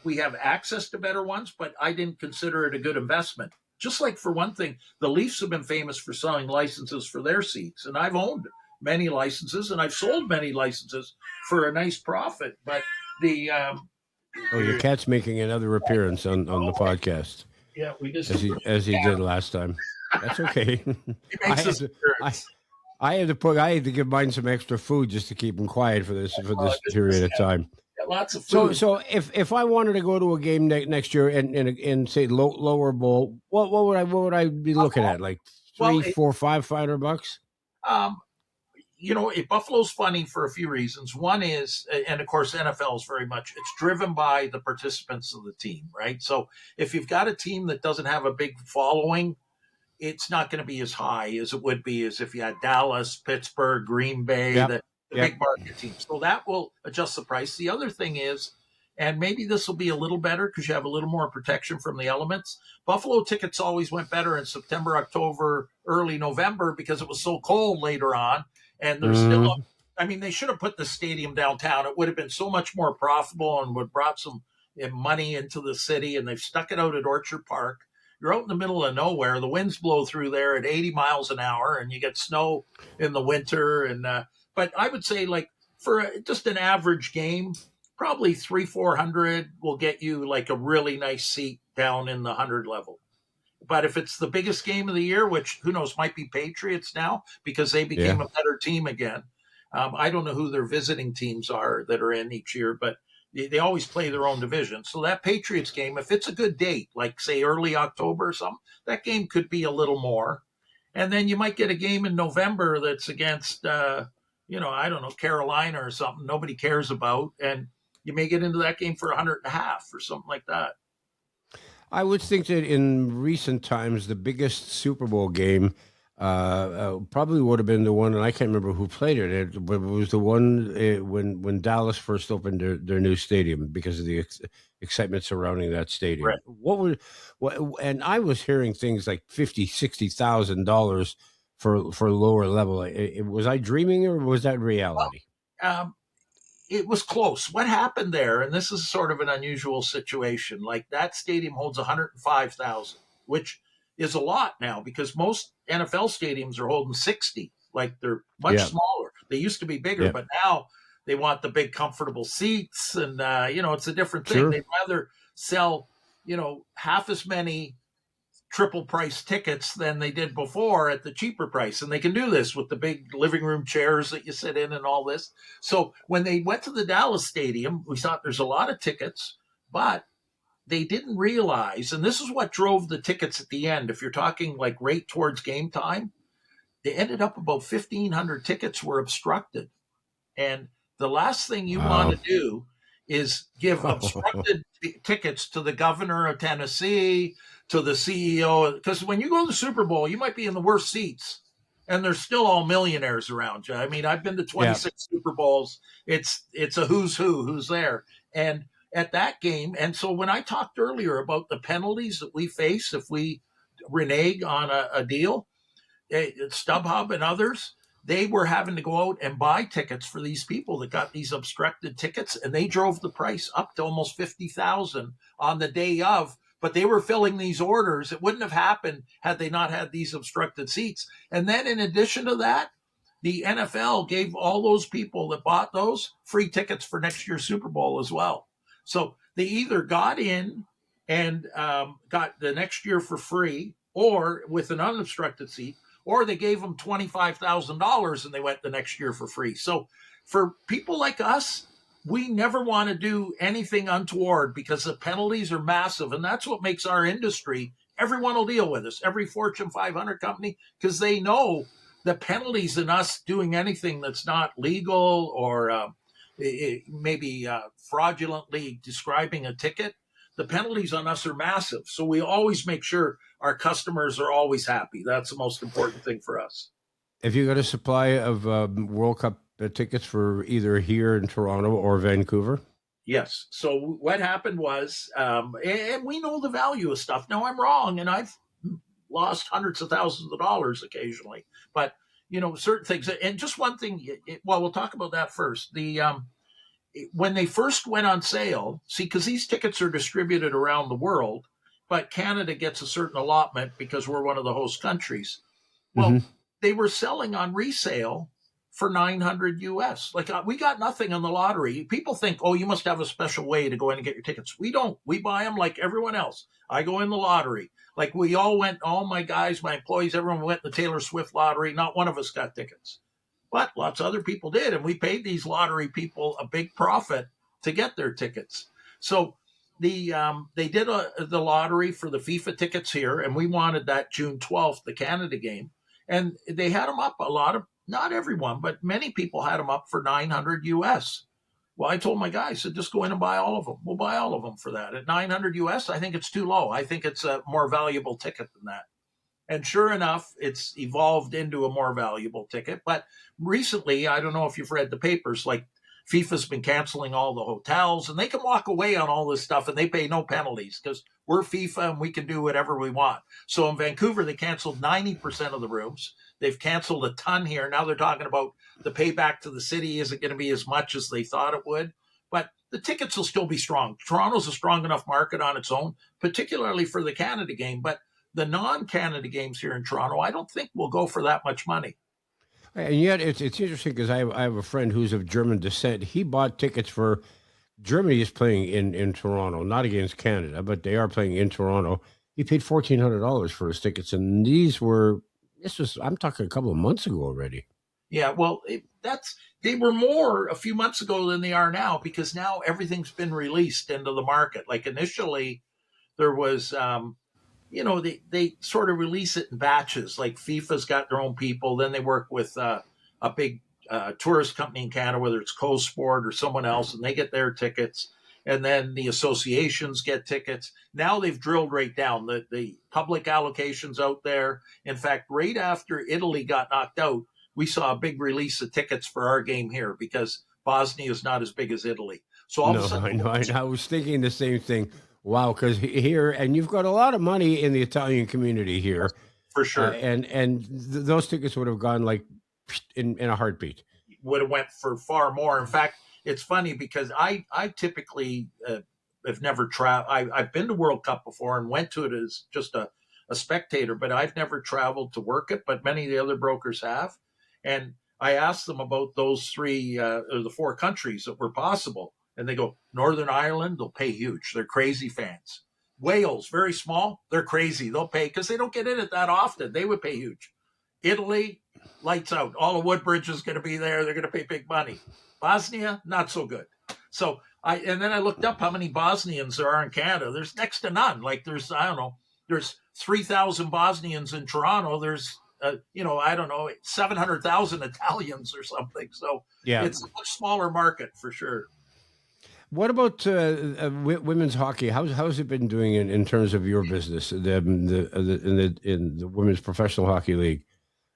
Speaker 3: we have access to better ones, but I didn't consider it a good investment. Just like, for one thing, the Leafs have been famous for selling licenses for their seats, and I've owned many licenses, and I've sold many licenses for a nice profit. But the
Speaker 2: your cat's making another appearance on the podcast.
Speaker 3: Yeah, we just
Speaker 2: as he did last time. That's okay. I had to give mine some extra food just to keep him quiet for this period of time.
Speaker 3: Lots of food.
Speaker 2: So if I wanted to go to a game next year and say lower bowl, what would I be looking at? Like $300, $400, $500?
Speaker 3: Buffalo's funny for a few reasons. One is, and of course, NFL is very much, it's driven by the participants of the team, right? So if you've got a team that doesn't have a big following, it's not going to be as high as it would be as if you had Dallas, Pittsburgh, Green Bay, the big market teams. So that will adjust the price. The other thing is, and maybe this will be a little better because you have a little more protection from the elements. Buffalo tickets always went better in September, October, early November because it was so cold later on. And there's still, they should have put the stadium downtown. It would have been so much more profitable and would have brought some money into the city. And they've stuck it out at Orchard Park. You're out in the middle of nowhere. The winds blow through there at 80 miles an hour, and you get snow in the winter. And but I would say, like, for just an average game, probably $300-400 will get you like a really nice seat down in the 100 level. But if it's the biggest game of the year, which who knows, might be Patriots now because they became a better team again. I don't know who their visiting teams are that are in each year, but they always play their own division. So that Patriots game, if it's a good date, like say early October or something, that game could be a little more. And then you might get a game in November that's against, I don't know, Carolina or something nobody cares about. And you may get into that game for $100.50 or something like that.
Speaker 2: I would think that in recent times, the biggest Super Bowl game Probably would have been the one, and I can't remember who played it. But it was the one when Dallas first opened their new stadium because of the excitement surrounding that stadium.
Speaker 3: Right.
Speaker 2: What? And I was hearing things like $50,000, $60,000 for lower level. Was I dreaming or was that reality?
Speaker 3: Um, it was close. What happened there, and this is sort of an unusual situation, like that stadium holds 105,000, which is a lot now because most NFL stadiums are holding 60. Like they're much
Speaker 2: Yeah,
Speaker 3: smaller. They used to be bigger,
Speaker 2: yeah,
Speaker 3: but now they want the big comfortable seats, and it's a different thing.
Speaker 2: sure.
Speaker 3: They'd rather sell half as many triple price tickets than they did before at the cheaper price. And they can do this with the big living room chairs that you sit in and all this. So when they went to the Dallas Stadium, we thought there's a lot of tickets, but they didn't realize, and this is what drove the tickets at the end. If you're talking like right towards game time, they ended up about 1,500 tickets were obstructed. And the last thing you want
Speaker 2: Wow.
Speaker 3: to do is give obstructed tickets to the governor of Tennessee, to the CEO. Because when you go to the Super Bowl, you might be in the worst seats, and there's still all millionaires around you. I mean, I've been to
Speaker 2: Yeah.
Speaker 3: 26 Super Bowls. It's a who's there, and at that game. And so when I talked earlier about the penalties that we face if we renege on a deal, StubHub and others, they were having to go out and buy tickets for these people that got these obstructed tickets, and they drove the price up to almost 50,000 on the day of. But they were filling these orders. It wouldn't have happened had they not had these obstructed seats. And then, in addition to that, the NFL gave all those people that bought those free tickets for next year's Super Bowl as well. So they either got in and got the next year for free, or with an unobstructed seat, or they gave them $25,000 and they went the next year for free. So for people like us, we never want to do anything untoward because the penalties are massive. And that's what makes our industry, everyone will deal with us, every Fortune 500 company, because they know the penalties in us doing anything that's not legal or maybe fraudulently describing a ticket. The penalties on us are massive. So we always make sure our customers are always happy. That's the most important thing for us.
Speaker 2: Have you got a supply of World Cup tickets for either here in Toronto or Vancouver?
Speaker 3: Yes. So what happened was, and we know the value of stuff. Now I'm wrong, and I've lost hundreds of thousands of dollars occasionally, but certain things. And just one thing. Well, we'll talk about that first. When they first went on sale, see, because these tickets are distributed around the world, but Canada gets a certain allotment because we're one of the host countries. Well,
Speaker 2: Hmm.
Speaker 3: they were selling on resale for 900 US. Like we got nothing on the lottery. People think, oh, you must have a special way to go in and get your tickets. We don't. We buy them like everyone else. I go in the lottery. Like we all went, all my guys, my employees, everyone went in the Taylor Swift lottery. Not one of us got tickets, but lots of other people did. And we paid these lottery people a big profit to get their tickets. So they did the lottery for the FIFA tickets here, and we wanted that June 12th, the Canada game. And they had them up a lot of, not everyone, but many people had them up for 900 US. Well, I told my guys, I said, just go in and buy all of them. We'll buy all of them for that. At 900 US, I think it's too low. I think it's a more valuable ticket than that. And sure enough, it's evolved into a more valuable ticket. But recently, I don't know if you've read the papers, like FIFA's been canceling all the hotels, and they can walk away on all this stuff and they pay no penalties because we're FIFA and we can do whatever we want. So in Vancouver, they canceled 90% of the rooms. They've canceled a ton here. Now they're talking about the payback to the city isn't going to be as much as they thought it would. But the tickets will still be strong. Toronto's a strong enough market on its own, particularly for the Canada game. But the non-Canada games here in Toronto, I don't think will go for that much money.
Speaker 2: And yet, it's interesting because I have a friend who's of German descent. He bought tickets for Germany is playing in Toronto, not against Canada, but they are playing in Toronto. He paid $1,400 for his tickets, and this was I'm talking a couple of months ago already.
Speaker 3: Yeah, well, they were more a few months ago than they are now because now everything's been released into the market. Like initially, there was they sort of release it in batches. Like FIFA's got their own people, then they work with a big tourist company in Canada, whether it's Co Sport or someone else, and they get their tickets. and then the associations get tickets. Now they've drilled right down the public allocations out there. In fact, right after Italy got knocked out, we saw a big release of tickets for our game here because Bosnia is not as big as Italy. So all of a
Speaker 2: No,
Speaker 3: sudden,
Speaker 2: I know. I was thinking the same thing. Wow, because here, and you've got a lot of money in the Italian community
Speaker 3: yes,
Speaker 2: here,
Speaker 3: for sure,
Speaker 2: those tickets would have gone like in a heartbeat.
Speaker 3: would have went for far more. In fact, it's funny because I typically have never traveled. I've been to World Cup before and went to it as just a spectator, but I've never traveled to work it. But many of the other brokers have, and I asked them about those three or the four countries that were possible, and they go Northern Ireland. They'll pay huge. They're crazy fans. Wales, very small. They're crazy. They'll pay because they don't get in it that often. They would pay huge. Italy, lights out. All of Woodbridge is going to be there. They're going to pay big money. Bosnia, not so good. So and then I looked up how many Bosnians there are in Canada. There's next to none. Like I don't know, there's 3,000 Bosnians in Toronto. There's, I don't know, 700,000 Italians or something. So
Speaker 2: Yeah.
Speaker 3: it's a much smaller market for sure.
Speaker 2: What about women's hockey? How's it been doing in terms of your business? In the women's professional hockey league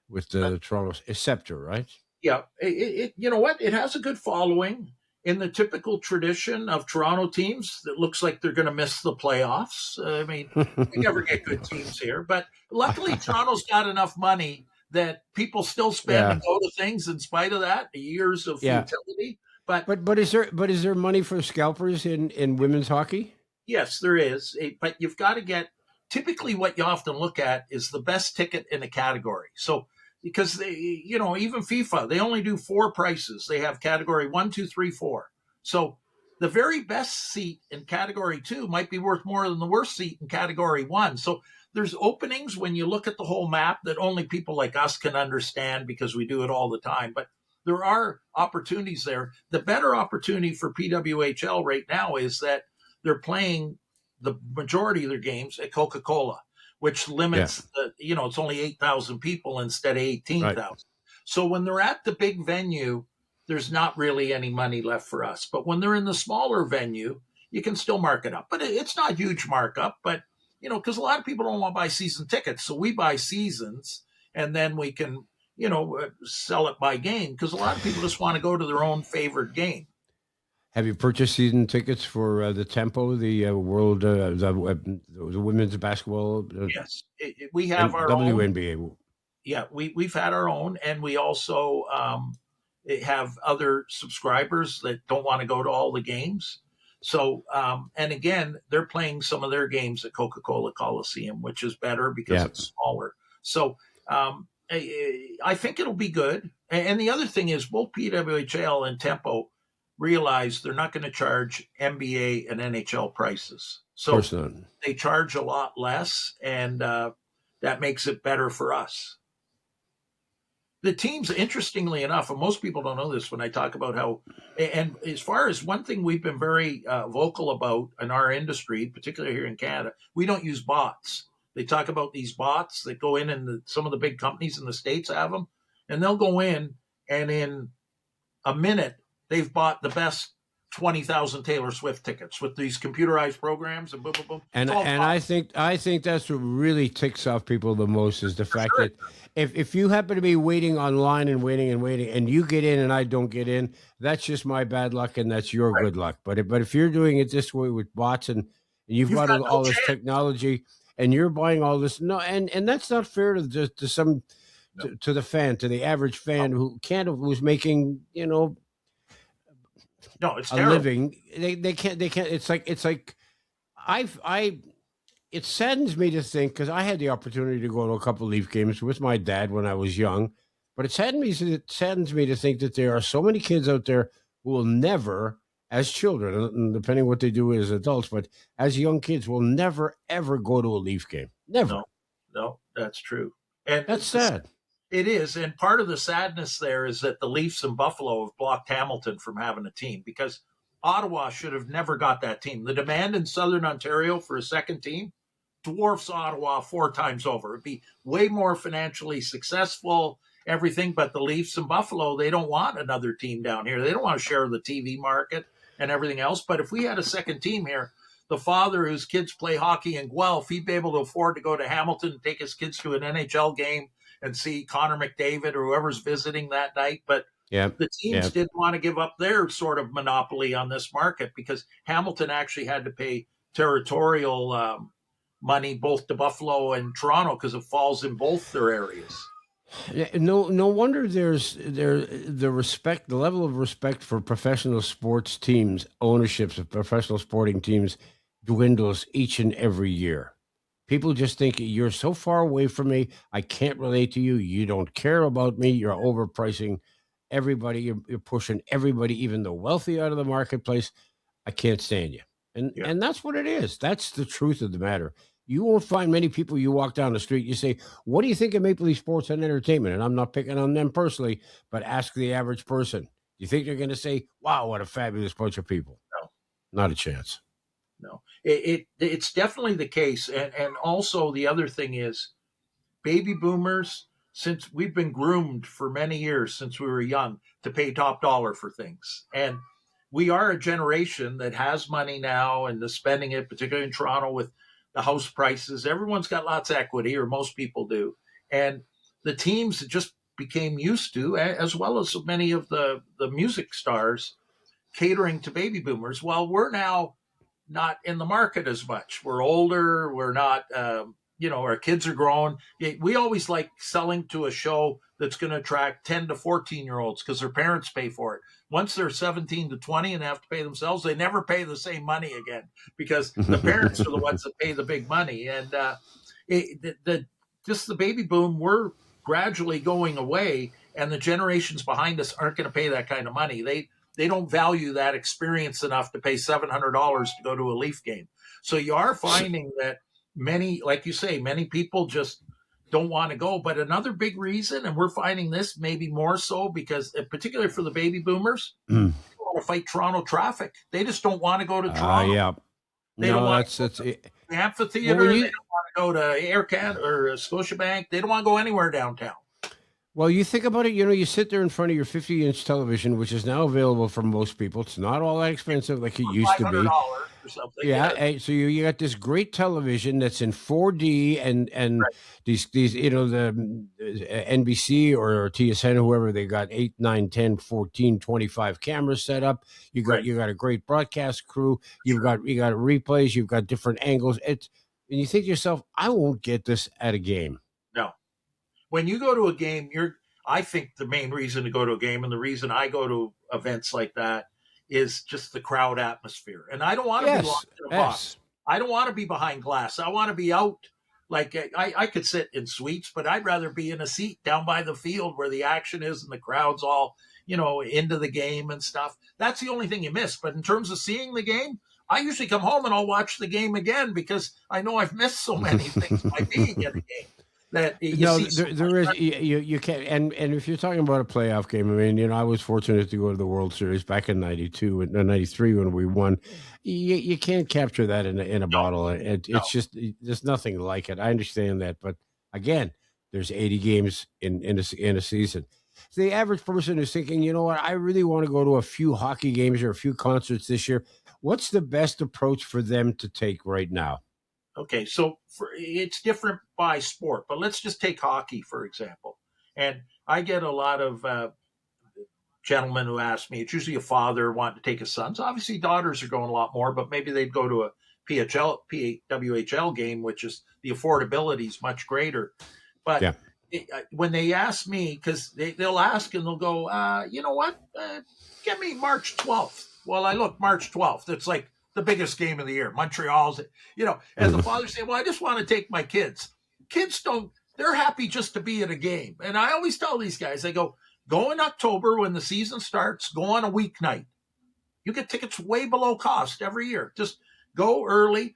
Speaker 2: with the Toronto Scepter, right?
Speaker 3: Yeah, you know what? It has a good following in the typical tradition of Toronto teams that looks like they're going to miss the playoffs. I mean, we never get good teams here, but luckily Toronto's got enough money that people still spend and go to things in spite of that, the years of futility.
Speaker 2: But is there money for scalpers in women's hockey?
Speaker 3: Yes, there is. But you've got to get, typically what you often look at is the best ticket in a category. So because they, even FIFA, they only do 4 prices. They have category 1, 2, 3, 4. So the very best seat in category 2 might be worth more than the worst seat in category 1. So there's openings when you look at the whole map that only people like us can understand because we do it all the time. But there are opportunities there. The better opportunity for PWHL right now is that they're playing the majority of their games at Coca-Cola, which limits, it's only 8,000 people instead of 18,000. Right. So when they're at the big venue, there's not really any money left for us. But when they're in the smaller venue, you can still mark it up. But it's not huge markup, but, because a lot of people don't want to buy season tickets. So we buy seasons and then we can, sell it by game because a lot of people just want to go to their own favorite game.
Speaker 2: Have you purchased season tickets for the Tempo, the World, the women's basketball?
Speaker 3: Yes, we have our
Speaker 2: WNBA.
Speaker 3: Own. Yeah, we've had our own, and we also have other subscribers that don't want to go to all the games. So, and again, they're playing some of their games at Coca-Cola Coliseum, which is better because it's smaller. So, I think it'll be good. And the other thing is both PWHL and Tempo realize they're not going to charge NBA and NHL prices. So they charge a lot less, and that makes it better for us. The teams, interestingly enough, and most people don't know this when I talk about how, and as far as one thing we've been very vocal about in our industry, particularly here in Canada, we don't use bots. They talk about these bots that go in and some of the big companies in the States have them, and they'll go in and in a minute, they've bought the best 20,000 Taylor Swift tickets with these computerized programs and boom, boom, boom.
Speaker 2: And I think that's what really ticks off people the most is the fact that if you happen to be waiting online and waiting and you get in and I don't get in, that's just my bad luck and that's your good luck. But if you're doing it this way with bots and you've got all this technology and you're buying all this, and that's not fair to to the fan, to the average fan who's making,
Speaker 3: no, it's
Speaker 2: a
Speaker 3: terrible.
Speaker 2: living. They can't. It's like it saddens me to think, because I had the opportunity to go to a couple of Leaf games with my dad when I was young, but it saddens me to think that there are so many kids out there who will never, as children, and depending what they do as adults, but as young kids, will never ever go to a Leaf game. Never.
Speaker 3: No, that's true, and
Speaker 2: that's sad.
Speaker 3: It is, and part of the sadness there is that the Leafs and Buffalo have blocked Hamilton from having a team because Ottawa should have never got that team. The demand in Southern Ontario for a second team dwarfs Ottawa 4 times over. It'd be way more financially successful, everything, but the Leafs and Buffalo, they don't want another team down here. They don't want to share the TV market, and everything else. But if we had a second team here, the father whose kids play hockey in Guelph, he'd be able to afford to go to Hamilton and take his kids to an NHL game and see Connor McDavid or whoever's visiting that night. But
Speaker 2: Yeah.
Speaker 3: the teams didn't want to give up their sort of monopoly on this market because Hamilton actually had to pay territorial money both to Buffalo and Toronto because it falls in both their areas.
Speaker 2: No wonder the respect, the level of respect for professional sports teams, ownerships of professional sporting teams dwindles each and every year. People just think you're so far away from me, I can't relate to you. You don't care about me. You're overpricing everybody. You're pushing everybody, even the wealthy, out of the marketplace. I can't stand you. And that's what it is. That's the truth of the matter. You won't find many people you walk down the street, you say, what do you think of Maple Leaf Sports and Entertainment? And I'm not picking on them personally, but ask the average person. You think they're going to say, wow, what a fabulous bunch of people?
Speaker 3: No.
Speaker 2: Not a chance.
Speaker 3: No. It's definitely the case. And also the other thing is baby boomers, since we've been groomed for many years since we were young to pay top dollar for things. And we are a generation that has money now and is spending it, particularly in Toronto with the house prices. Everyone's got lots of equity, or most people do. And the teams just became used to, as well as many of the music stars, catering to baby boomers. Well, we're now not in the market as much. We're older. We're not, our kids are grown. We always like selling to a show that's going to attract 10 to 14-year-olds because their parents pay for it. Once they're 17 to 20 and have to pay themselves, they never pay the same money again because the parents are the ones that pay the big money. And just the baby boom, we're gradually going away, and the generations behind us aren't going to pay that kind of money. They don't value that experience enough to pay $700 to go to a Leaf game. So you are finding that many, like you say, many people just don't want to go. But another big reason, and we're finding this maybe more so because, particularly for the baby boomers, they want to fight Toronto traffic. They just don't want to go to Toronto.
Speaker 2: Yeah.
Speaker 3: They don't want to go to the amphitheater. They don't want to go to Air Canada or Scotiabank. They don't want to go anywhere downtown.
Speaker 2: Well, you think about it, you sit there in front of your 50-inch television, which is now available for most people. It's not all that expensive like it used to be.
Speaker 3: $500 or something.
Speaker 2: Yeah. So you got this great television that's in 4D and right. these the NBC or TSN, whoever, they got 8, 9, 10, 14, 25 cameras set up. You got a great broadcast crew. You got replays. You've got different angles. And you think to yourself, I won't get this at a game.
Speaker 3: No. When you go to a game, I think the main reason to go to a game, and the reason I go to events like that, is just the crowd atmosphere. And I don't want to be locked in a box. I don't want to be behind glass. I want to be out. Like I could sit in suites, but I'd rather be in a seat down by the field where the action is and the crowd's all, into the game and stuff. That's the only thing you miss. But in terms of seeing the game, I usually come home and I'll watch the game again because I know I've missed so many things by being at a game. There is
Speaker 2: you can't, and if you're talking about a playoff game, I mean, I was fortunate to go to the World Series back in '92 and '93 when we won. You can't capture that in a bottle. It's just there's nothing like it. I understand that, but again, there's 80 games in a season. So the average person is thinking, you know what, I really want to go to a few hockey games or a few concerts this year. What's the best approach for them to take right now?
Speaker 3: Okay, so it's different by sport, but let's just take hockey, for example. And I get a lot of gentlemen who ask me, it's usually a father wanting to take his sons. Obviously, daughters are going a lot more, but maybe they'd go to a PWHL game, which is the affordability is much greater. But when they ask me, because they'll ask and they'll go, you know what, give me March 12th. Well, I look, March 12th. It's like the biggest game of the year. Montreal's, and the father say, well, I just want to take my kids. Kids they're happy just to be at a game. And I always tell these guys, I go in October when the season starts, go on a weeknight. You get tickets way below cost every year. Just go early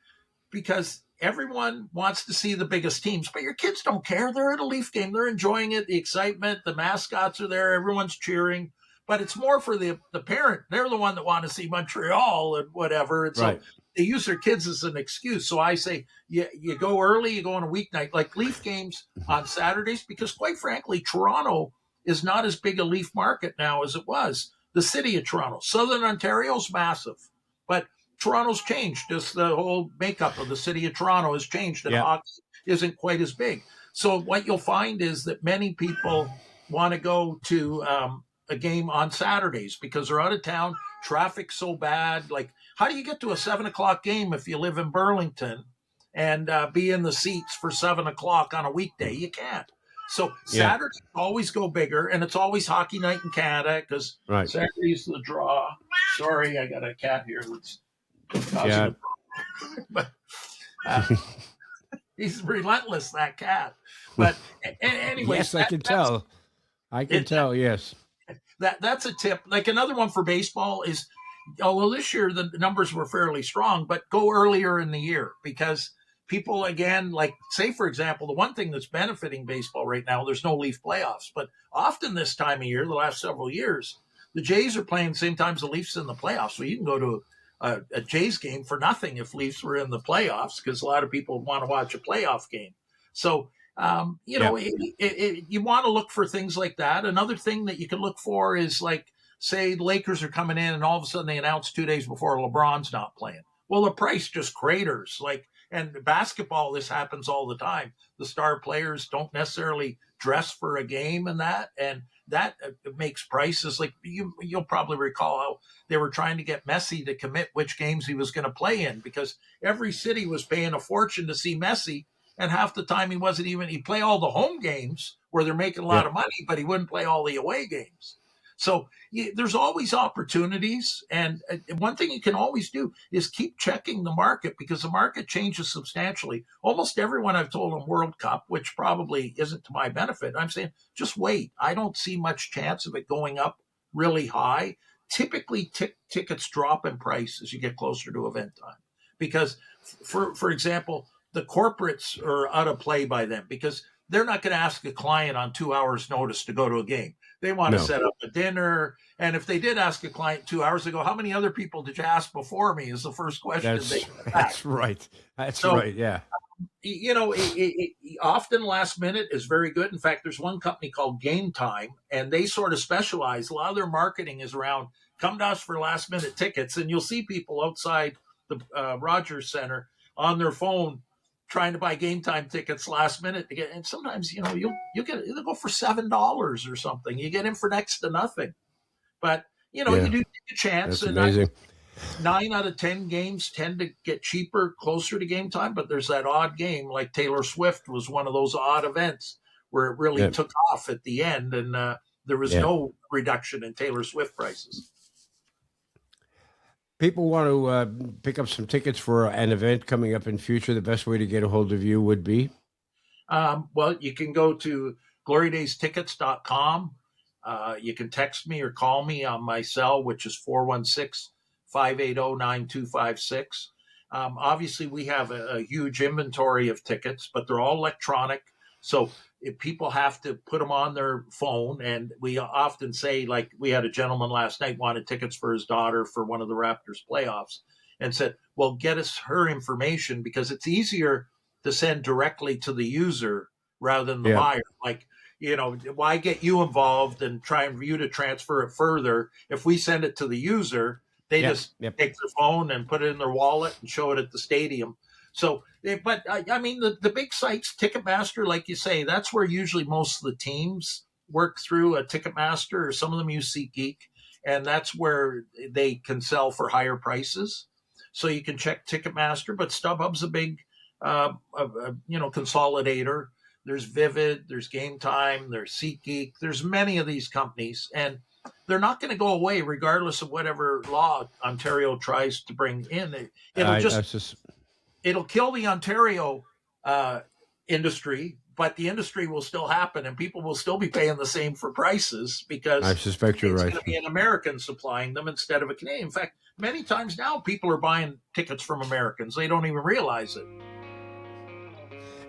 Speaker 3: because everyone wants to see the biggest teams, but your kids don't care. They're at a Leaf game. They're enjoying it. The excitement, the mascots are there. Everyone's cheering. But it's more for the parent. They're the one that want to see Montreal and whatever. And so they use their kids as an excuse. So I say, you go early, you go on a weeknight, like Leaf games on Saturdays, because quite frankly, Toronto is not as big a Leaf market now as it was. the city of Toronto. Southern Ontario's massive, but Toronto's changed. Just the whole makeup of the city of Toronto has changed, and hockey isn't quite as big. So what you'll find is that many people want to go to a game on Saturdays because they're out of town. Traffic's so bad. Like, how do you get to a 7:00 game if you live in Burlington and be in the seats for 7:00 on a weekday? You can't. So Saturdays always go bigger, and it's always hockey night in Canada because Saturday's the draw. Sorry, I got a cat here that's causing a problem. But he's relentless, that cat. But anyway,
Speaker 2: yes, I can tell. I can tell. Yes,
Speaker 3: that's a tip. Like another one for baseball is, although this year the numbers were fairly strong, but go earlier in the year because people, again, like say, for example, the one thing that's benefiting baseball right now, there's no Leaf playoffs, but often this time of year, the last several years, the Jays are playing the same time as the Leafs in the playoffs. So you can go to a Jays game for nothing if Leafs were in the playoffs because a lot of people want to watch a playoff game. So, you know, you want to look for things like that. Another thing that you can look for is like, say the Lakers are coming in and all of a sudden they announce 2 days before LeBron's not playing. Well, the price just craters. Like, and basketball, this happens all the time. The star players don't necessarily dress for a game and that makes prices. Like you'll probably recall how they were trying to get Messi to commit which games he was going to play in because every city was paying a fortune to see Messi. And half the time he'd play all the home games where they're making a lot of money, but he wouldn't play all the away games. So there's always opportunities. And one thing you can always do is keep checking the market because the market changes substantially. Almost everyone I've told on World Cup, which probably isn't to my benefit, I'm saying, just wait. I don't see much chance of it going up really high. Typically, tickets drop in price as you get closer to event time because, for example, the corporates are out of play by then because they're not going to ask a client on 2 hours notice to go to a game. They want to set up a dinner. And if they did ask a client 2 hours ago, how many other people did you ask before me is the first question.
Speaker 2: That's right. That's right. Yeah.
Speaker 3: You know, often last minute is very good. In fact, there's one company called Game Time, and they sort of specialize. A lot of their marketing is around come to us for last minute tickets. And you'll see people outside the Rogers Center on their phone trying to buy Game Time tickets last minute to get, and sometimes, you know, you'll go for $7 or something. You get in for next to nothing. But, you know, you do take a chance.
Speaker 2: That's amazing.
Speaker 3: 9 out of 10 games tend to get cheaper closer to game time, but there's that odd game like Taylor Swift was one of those odd events where it really took off at the end, and there was no reduction in Taylor Swift prices.
Speaker 2: People want to pick up some tickets for an event coming up in future. The best way to get a hold of you would be?
Speaker 3: Well, you can go to glorydays.com. You can text me or call me on my cell, which is 416-580-9256. Obviously, we have a huge inventory of tickets, but they're all electronic. So if people have to put them on their phone, and we often say, like we had a gentleman last night wanted tickets for his daughter for one of the Raptors playoffs and said, well, get us her information because it's easier to send directly to the user rather than the buyer. Like, you know, why get you involved and try and for you to transfer it further? If we send it to the user, they just take their phone and put it in their wallet and show it at the stadium. So, but I mean, the big sites, Ticketmaster, like you say, that's where usually most of the teams work through a Ticketmaster, or some of them use SeatGeek, and that's where they can sell for higher prices. So you can check Ticketmaster, but StubHub's a big, consolidator. There's Vivid, there's Game Time, there's SeatGeek. There's many of these companies, and they're not going to go away regardless of whatever law Ontario tries to bring in. It'll kill the Ontario industry, but the industry will still happen, and people will still be paying the same for prices because
Speaker 2: I suspect you're right.
Speaker 3: It's going to be an American supplying them instead of a Canadian. In fact, many times now people are buying tickets from Americans. They don't even realize it.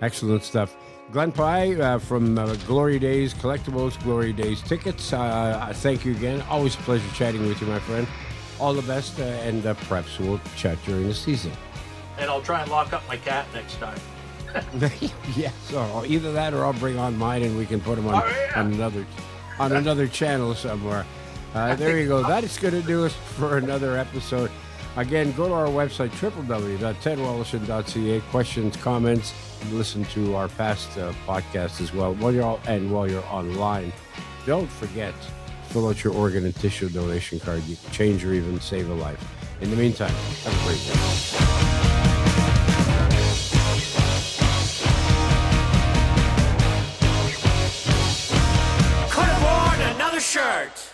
Speaker 2: Excellent stuff. Glen Pye from Glory Days Collectibles, Glory Days Tickets. Thank you again. Always a pleasure chatting with you, my friend. All the best, and perhaps we'll chat during the season.
Speaker 3: And I'll try and lock up my cat next time.
Speaker 2: Yes, or either that or I'll bring on mine and we can put them on another channel somewhere. There you go. That is going to do us for another episode. Again, go to our website, www.tedwallison.ca. Questions, comments, listen to our past podcasts as well. While you're online, don't forget, fill out your organ and tissue donation card. You can change or even save a life. In the meantime, have a great day.
Speaker 5: Could have worn another shirt.